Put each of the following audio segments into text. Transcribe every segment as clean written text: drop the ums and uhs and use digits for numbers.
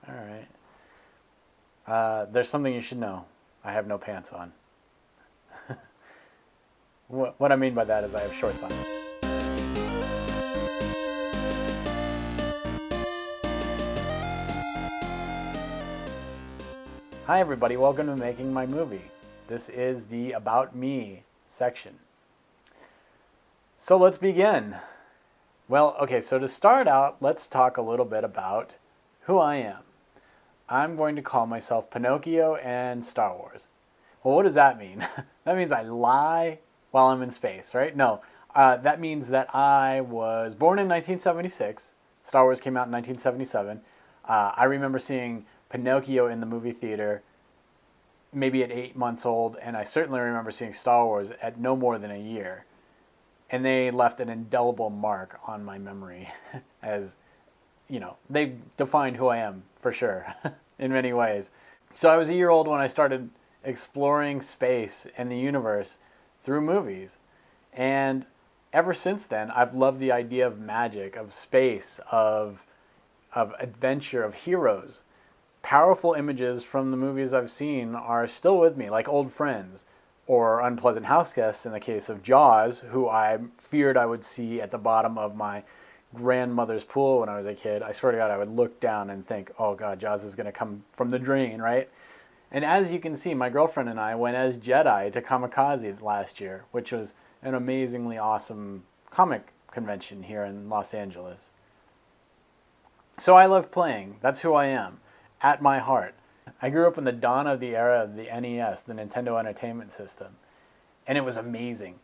All right. There's something you should know. I have no pants on. What I mean by that is I have shorts on. Hi everybody, welcome to Making My Movie. This is the About Me section. So let's begin. Well, okay, so to start out, let's talk a little bit about who I am. I'm going to call myself Pinocchio and Star Wars. Well, what does that mean? That means I lie while I'm in space, right? No, that means that I was born in 1976. Star Wars came out in 1977. I remember seeing Pinocchio in the movie theater maybe at 8 months old, and I certainly remember seeing Star Wars at no more than a year. And they left an indelible mark on my memory as, you know, they defined who I am for sure in many ways. So I was a year old when I started exploring space and the universe through movies. And ever since then, I've loved the idea of magic, of space, of adventure, of heroes. Powerful images from the movies I've seen are still with me, like old friends or unpleasant house guests in the case of Jaws, who I feared I would see at the bottom of my grandmother's pool when I was a kid. I swear to God, I would look down and think, oh God, Jaws is going to come from the drain, right? And as you can see, my girlfriend and I went as Jedi to Kamikaze last year, which was an amazingly awesome comic convention here in Los Angeles. So I love playing. That's who I am, at my heart. I grew up in the dawn of the era of the NES, the Nintendo Entertainment System, and it was amazing.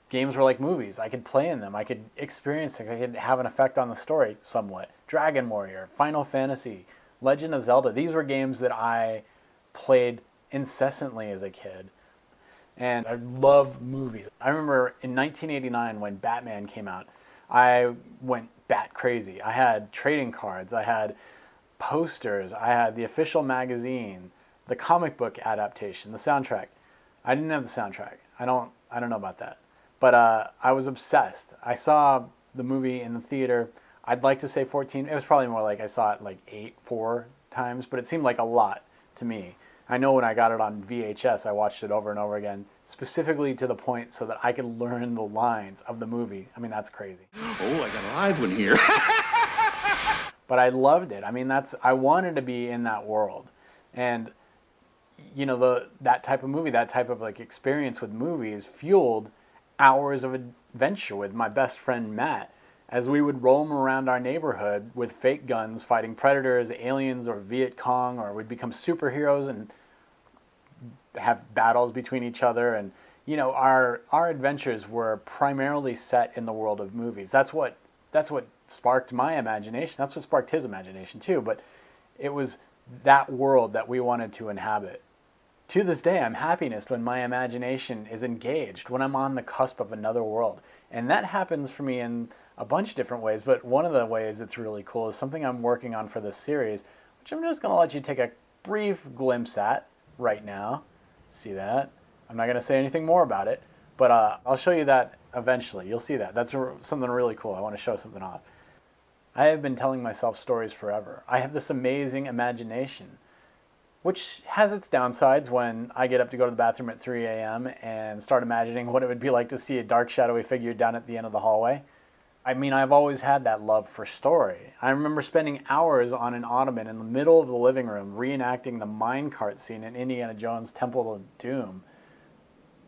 Games were like movies. I could play in them. I could experience it. I could have an effect on the story somewhat. Dragon Warrior, Final Fantasy, Legend of Zelda. These were games that I played incessantly as a kid. And I love movies. I remember in 1989 when Batman came out, I went bat crazy. I had trading cards. I had posters. I had the official magazine, the comic book adaptation, the soundtrack. I didn't have the soundtrack. I don't know about that. But I was obsessed. I saw the movie in the theater, I'd like to say 14. It was probably more like I saw it like 4 times, but it seemed like a lot to me. I know when I got it on VHS, I watched it over and over again, specifically to the point so that I could learn the lines of the movie. I mean, that's crazy. Oh, I got a live one here. But I loved it. I mean, I wanted to be in that world. And, you know, that type of movie, that type of like experience with movies fueled hours of adventure with my best friend Matt as we would roam around our neighborhood with fake guns fighting predators, aliens, or Viet Cong, or we'd become superheroes and have battles between each other. And, you know, our adventures were primarily set in the world of movies. That's what sparked my imagination. That's what sparked his imagination too. But it was that world that we wanted to inhabit. To this day, I'm happiest when my imagination is engaged, when I'm on the cusp of another world. And that happens for me in a bunch of different ways, but one of the ways that's really cool is something I'm working on for this series, which I'm just going to let you take a brief glimpse at right now. See that? I'm not going to say anything more about it, but I'll show you that eventually. You'll see that. That's something really cool. I want to show something off. I have been telling myself stories forever. I have this amazing imagination, which has its downsides when I get up to go to the bathroom at 3 a.m. and start imagining what it would be like to see a dark, shadowy figure down at the end of the hallway. I mean, I've always had that love for story. I remember spending hours on an ottoman in the middle of the living room reenacting the minecart scene in Indiana Jones' Temple of Doom.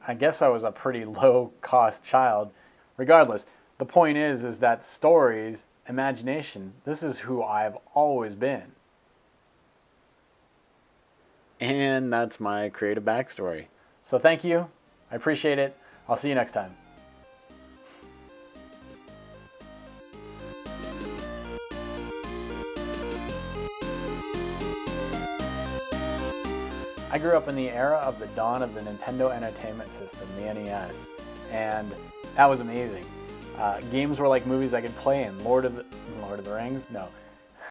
I guess I was a pretty low-cost child. Regardless, the point is that stories, imagination, this is who I've always been. And that's my creative backstory. So thank you. I appreciate it. I'll see you next time. I grew up in the era of the dawn of the Nintendo Entertainment System, the NES, and that was amazing. Games were like movies I could play in. Lord of the Rings? No.